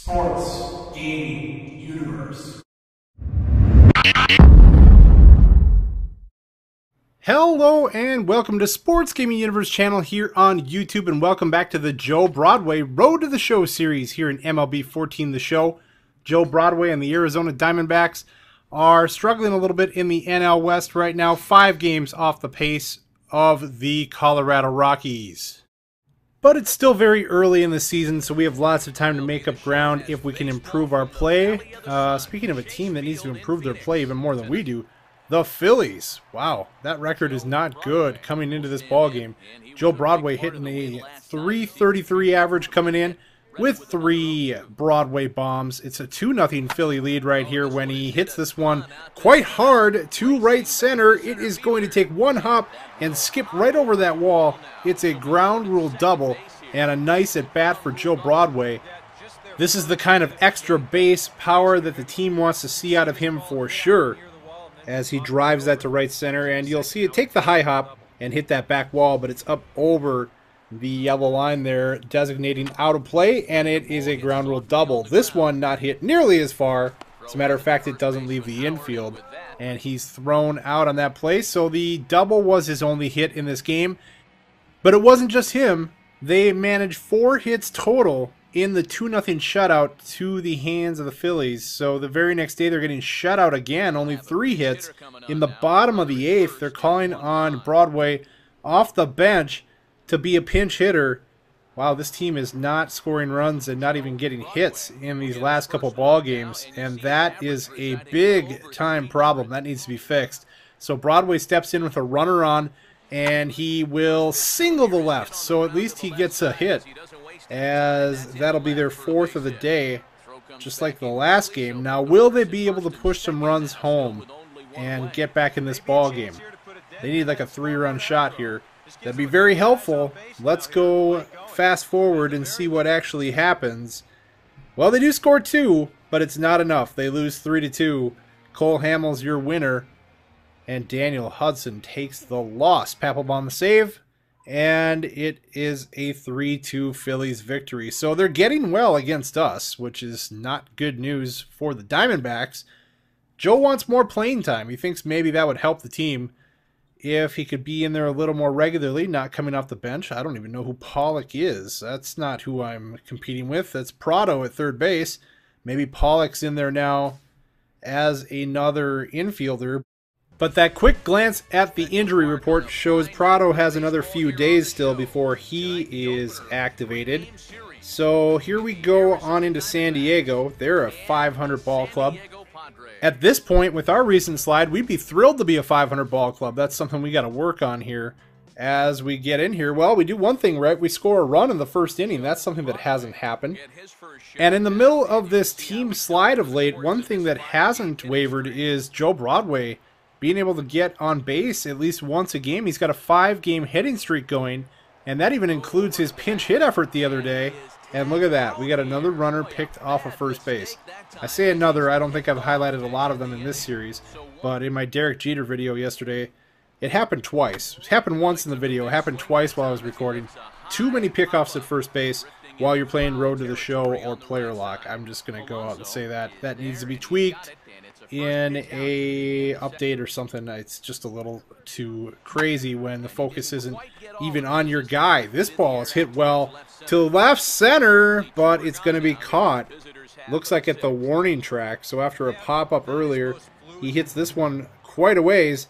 Sports Gaming Universe. Hello and welcome to Sports Gaming Universe channel here on YouTube, and welcome back to the Joe Broadway Road to the Show series here in MLB 14 The Show. Joe Broadway and the Arizona Diamondbacks are struggling a little bit in the NL West right now, 5 games off the pace of the Colorado Rockies. But it's still very early in the season, so we have lots of time to make up ground if we can improve our play. Speaking of a team that needs to improve their play even more than we do, the Phillies. Wow, that record is not good coming into this ball game. Joe Broadway hitting a .333 average coming in with 3 Broadway bombs. It's a 2-0 Philly lead right here when he hits this one quite hard to right center. It is going to take one hop and skip right over that wall. It's a ground rule double and a nice at bat for Joe Broadway. This is the kind of extra base power that the team wants to see out of him for sure, as he drives that to right center, and you'll see it take the high hop and hit that back wall, but it's up over the yellow line there, designating out of play, and it is a ground rule double. This one not hit nearly as far. As a matter of fact, it doesn't leave the infield, and he's thrown out on that play. So the double was his only hit in this game, but it wasn't just him. They managed 4 hits total in the 2-0 shutout to the hands of the Phillies. So the very next day they're getting shut out again, only 3 hits. In the bottom of the 8th, they're calling on Broadway off the bench to be a pinch hitter. Wow, this team is not scoring runs and not even getting hits in these last couple ball games, and that is a big time problem. That needs to be fixed. So Broadway steps in with a runner on, and he will single the left, so at least he gets a hit, as that'll be their 4th of the day, just like the last game. Now, will they be able to push some runs home and get back in this ball game? They need like a 3-run shot here. That'd be very helpful. Let's go fast forward and see what actually happens. Well, they do score 2, but it's not enough. They lose 3-2. Cole Hamels your winner, and Daniel Hudson takes the loss. Papelbon the save, and it is a 3-2 Phillies victory. So they're getting well against us, which is not good news for the Diamondbacks. Joe wants more playing time. He thinks maybe that would help the team if he could be in there a little more regularly, not coming off the bench. I don't even know who Pollock is. That's not who I'm competing with. That's Prado at third base. Maybe Pollock's in there now as another infielder. But that quick glance at the injury report shows Prado has another few days still before he is activated. So here we go on into San Diego. They're a 500 ball club. At this point, with our recent slide, we'd be thrilled to be a 500 ball club. That's something we got to work on here as we get in here. Well, we do one thing right. We score a run in the first inning. That's something that hasn't happened. And in the middle of this team slide of late, one thing that hasn't wavered is Joe Broadway being able to get on base at least once a game. He's got a 5-game hitting streak going, and that even includes his pinch hit effort the other day. And look at that. We got another runner picked off of first base. I say another. I don't think I've highlighted a lot of them in this series. But in my Derek Jeter video yesterday, it happened twice. It happened once in the video. It happened twice while I was recording. Too many pickoffs at first base while you're playing Road to the Show or Player Lock. I'm just going to go out and say that. That needs to be tweaked in a update or something. It's just a little too crazy when the focus isn't even on your guy. This ball is hit well to left center, but it's going to be caught. Looks like at the warning track. So after a pop-up earlier, he hits this one quite a ways,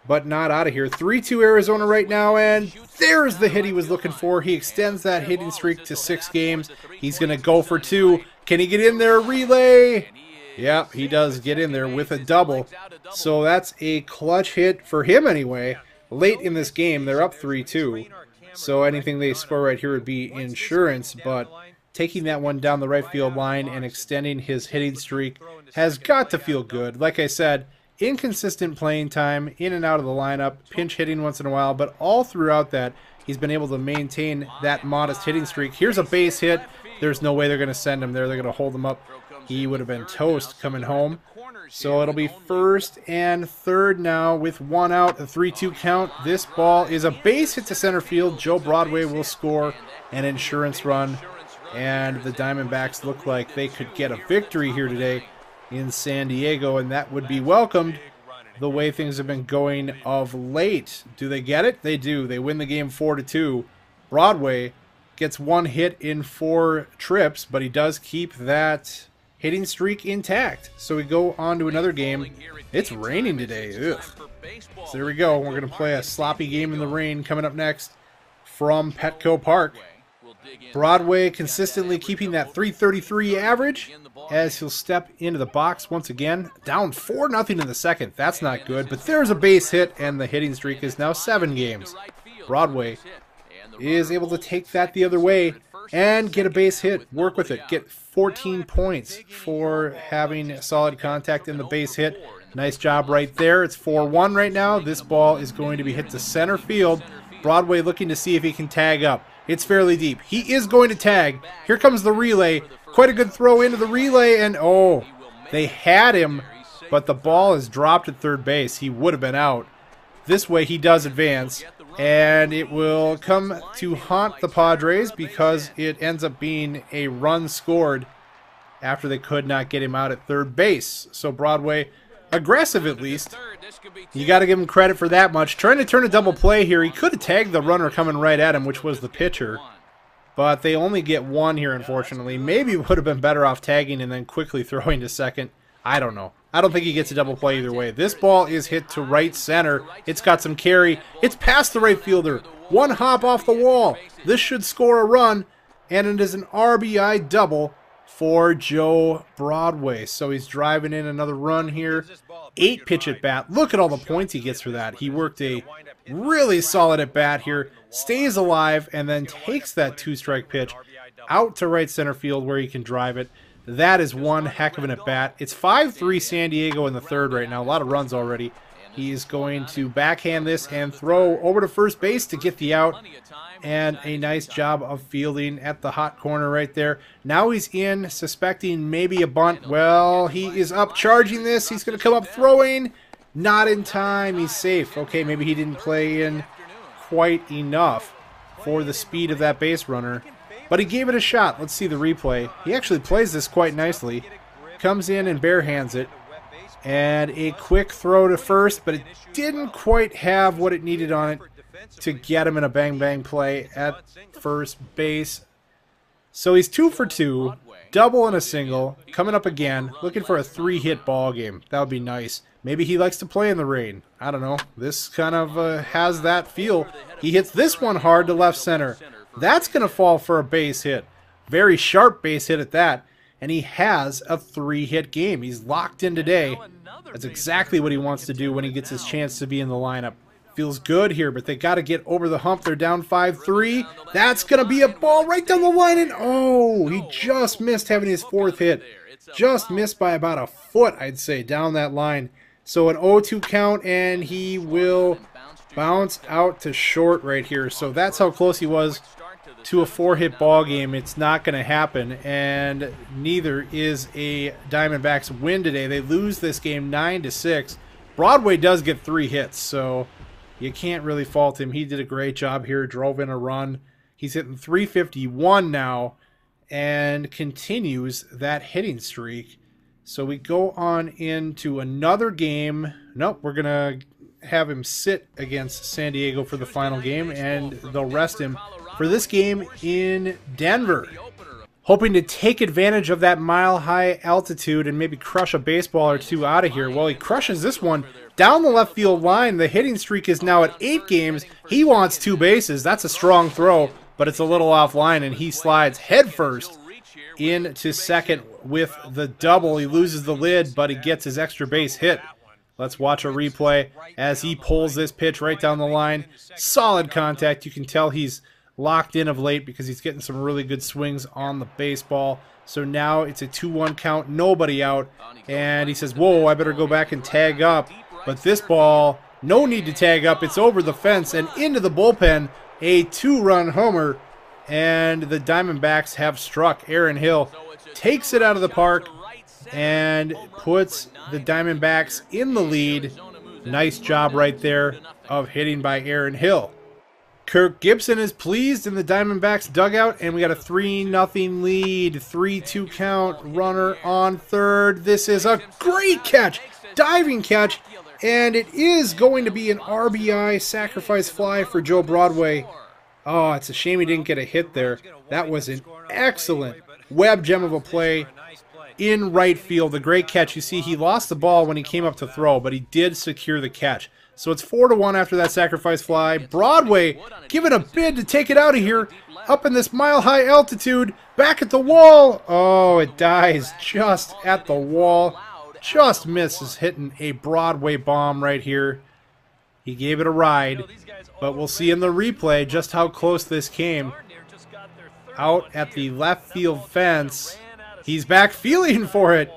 but not out of here. 3-2 Arizona right now, and there's the hit he was looking for. He extends that hitting streak to 6 games. He's going to go for 2. Can he get in there? Relay! Yeah, he does get in there with a double. So that's a clutch hit for him anyway. Late in this game, they're up 3-2. So anything they score right here would be insurance, but taking that one down the right field line and extending his hitting streak has got to feel good. Like I said, inconsistent playing time, in and out of the lineup, pinch hitting once in a while, but all throughout that, he's been able to maintain that modest hitting streak. Here's a base hit. There's no way they're going to send him there. They're going to hold him up. He would have been toast coming home. So it'll be 1st and 3rd now with 1 out, a 3-2 count. This ball is a base hit to center field. Joe Broadway will score an insurance run. And the Diamondbacks look like they could get a victory here today in San Diego, and that would be welcomed the way things have been going of late. Do they get it? They do. They win the game 4-2. Broadway gets one hit in 4 trips, but he does keep that hitting streak intact. So we go on to another game. It's raining today. Ugh. So there we go. We're going to play a sloppy game in the rain coming up next from Petco Park. Broadway consistently keeping that 333 average as he'll step into the box once again. Down 4-0 in the second. That's not good, but there's a base hit, and the hitting streak is now 7 games. Broadway is able to take that the other way and get a base hit. Work with it. Get 14 points for having solid contact in the base hit. Nice job right there. It's 4-1 right now. This ball is going to be hit to center field. Broadway looking to see if he can tag up. It's fairly deep. He is going to tag. Here comes the relay. Quite a good throw into the relay, and oh, they had him, but the ball is dropped at third base. He would have been out. This way he does advance, and it will come to haunt the Padres because it ends up being a run scored after they could not get him out at third base. So Broadway, aggressive at least. You got to give him credit for that much. Trying to turn a double play here. He could have tagged the runner coming right at him, which was the pitcher. But they only get 1 here, unfortunately. Maybe would have been better off tagging and then quickly throwing to second. I don't know. I don't think he gets a double play either way. This ball is hit to right center. It's got some carry. It's past the right fielder. 1 hop off the wall. This should score a run, and it is an RBI double for Joe Broadway. So he's driving in another run here. 8 pitch at bat. Look at all the points he gets for that. He worked a really solid at bat here, stays alive, and then takes that 2-strike pitch out to right center field where he can drive it. That is one heck of an at bat. It's 5-3 San Diego in the third right now. A lot of runs already. He is going to backhand this and throw over to first base to get the out. And a nice job of fielding at the hot corner right there. Now he's in, suspecting maybe a bunt. Well, he is up charging this. He's going to come up throwing. Not in time. He's safe. Okay, maybe he didn't play in quite enough for the speed of that base runner. But he gave it a shot. Let's see the replay. He actually plays this quite nicely. Comes in and barehands it. And a quick throw to first, but it didn't quite have what it needed on it to get him in a bang-bang play at first base. So he's 2 for 2, double and a single, coming up again, looking for a 3-hit ball game. That would be nice. Maybe he likes to play in the rain. I don't know. This kind of has that feel. He hits this one hard to left center. That's going to fall for a base hit. Very sharp base hit at that. And he has a 3-hit game. He's locked in today. That's exactly what he wants to do when he gets his chance to be in the lineup. Feels good here, but they got to get over the hump. They're down 5-3. That's going to be a ball right down the line. And oh, he just missed having his 4th hit. Just missed by about a foot, I'd say, down that line. So an 0-2 count, and he will bounce out to short right here. So that's how close he was to a 4-hit ball game. It's not going to happen, and neither is a Diamondbacks win today. They lose this game 9-6. Broadway does get 3 hits, so you can't really fault him. He did a great job here, drove in a run. He's hitting 351 now and continues that hitting streak. So we go on into another game. Nope, we're going to have him sit against San Diego for the final game, and they'll rest him for this game in Denver. Hoping to take advantage of that mile-high altitude and maybe crush a baseball or 2 out of here. Well, he crushes this one down the left field line. The hitting streak is now at 8 games. He wants 2 bases. That's a strong throw, but it's a little offline, and he slides headfirst into second with the double. He loses the lid, but he gets his extra base hit. Let's watch a replay as he pulls this pitch right down the line. Solid contact. You can tell he's locked in of late because he's getting some really good swings on the baseball. So now it's a 2-1 count, nobody out, and he says, whoa, I better go back and tag up. But this ball, no need to tag up. It's over the fence and into the bullpen. A 2-run homer, and the Diamondbacks have struck. Aaron Hill takes it out of the park and puts the Diamondbacks in the lead. Nice job right there of hitting by Aaron Hill. Kirk Gibson is pleased in the Diamondbacks dugout, and we got a 3-0 lead. 3-2 count, runner on third. This is a great catch, diving catch, and it is going to be an RBI sacrifice fly for Joe Broadway. Oh, it's a shame he didn't get a hit there. That was an excellent web gem of a play in right field. A great catch. You see, he lost the ball when he came up to throw, but he did secure the catch. So it's 4-1 after that sacrifice fly. Broadway giving a bid to take it out of here. Up in this mile-high altitude. Back at the wall. Oh, it dies just at the wall. Just misses hitting a Broadway bomb right here. He gave it a ride. But we'll see in the replay just how close this came. Out at the left field fence. He's back feeling for it.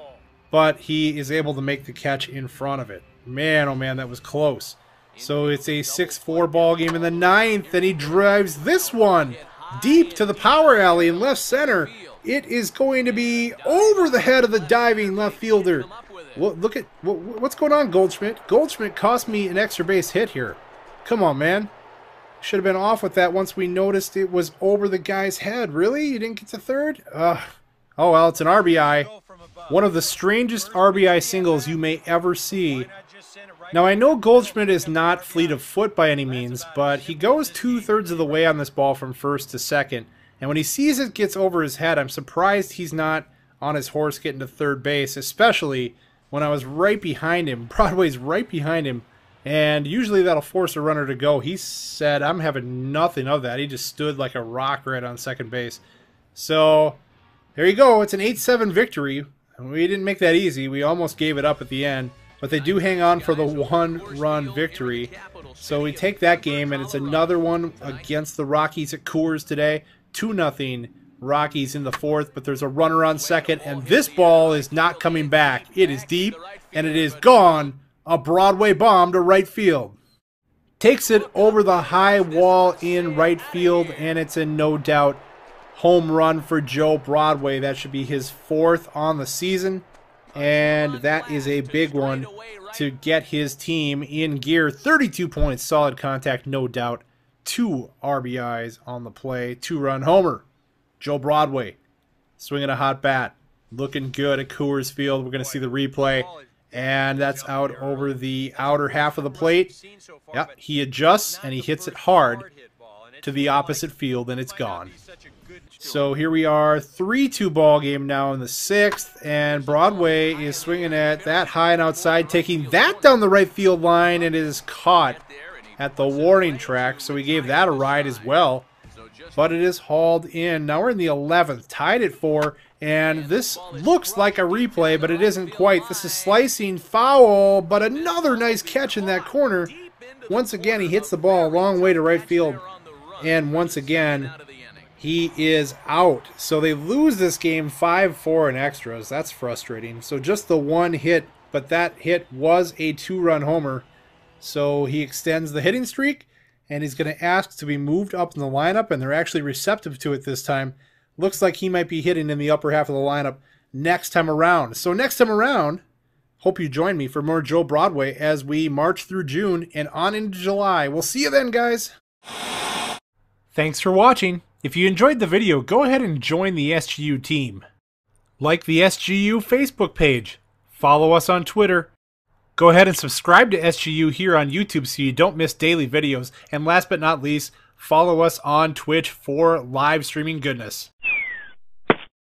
But he is able to make the catch in front of it. Man, oh man, that was close. So it's a 6-4 ball game in the 9th, and he drives this one deep to the power alley in left center. It is going to be over the head of the diving left fielder. Well, look at what's going on, Goldschmidt. Goldschmidt cost me an extra base hit here. Come on, man. Should have been off with that once we noticed it was over the guy's head. Really? You didn't get to third? Oh, well, it's an RBI. One of the strangest RBI singles you may ever see. Now, I know Goldschmidt is not fleet of foot by any means, but he goes 2/3 of the way on this ball from first to second. And when he sees it gets over his head, I'm surprised he's not on his horse getting to third base, especially when I was right behind him. Broadway's right behind him, and usually that'll force a runner to go. He said, I'm having nothing of that. He just stood like a rock right on second base. So, there you go. It's an 8-7 victory. We didn't make that easy. We almost gave it up at the end. But they do hang on for the 1-run victory. So we take that game, and it's another one against the Rockies at Coors today. 2-0 Rockies in the 4th, but there's a runner on second, and this ball is not coming back. It is deep, and it is gone. A Broadway bomb to right field. Takes it over the high wall in right field, and it's a no doubt home run for Joe Broadway. That should be his 4th on the season. And that is a big one to get his team in gear. 32 points, solid contact, no doubt. 2 RBIs on the play, 2-run homer. Joe Broadway swinging a hot bat. Looking good at Coors Field. We're going to see the replay. And that's out over the outer half of the plate. Yep, he adjusts and he hits it hard to the opposite field, and it's gone. So here we are, 3-2 ball game now in the 6th, and Broadway is swinging at that high and outside, taking that down the right field line, and it is caught at the warning track, so we gave that a ride as well. But it is hauled in. Now we're in the 11th, tied at 4, and this looks like a replay, but it isn't quite. This is slicing foul, but another nice catch in that corner. Once again, he hits the ball a long way to right field, and once again, he is out. So they lose this game 5-4 in extras. That's frustrating. So just the one hit, but that hit was a 2-run homer. So he extends the hitting streak, and he's going to ask to be moved up in the lineup, and they're actually receptive to it this time. Looks like he might be hitting in the upper half of the lineup next time around. So next time around, hope you join me for more Joe Broadway as we march through June and on into July. We'll see you then, guys. Thanks for watching. If you enjoyed the video, go ahead and join the SGU team. Like the SGU Facebook page. Follow us on Twitter. Go ahead and subscribe to SGU here on YouTube so you don't miss daily videos. And last but not least, follow us on Twitch for live streaming goodness.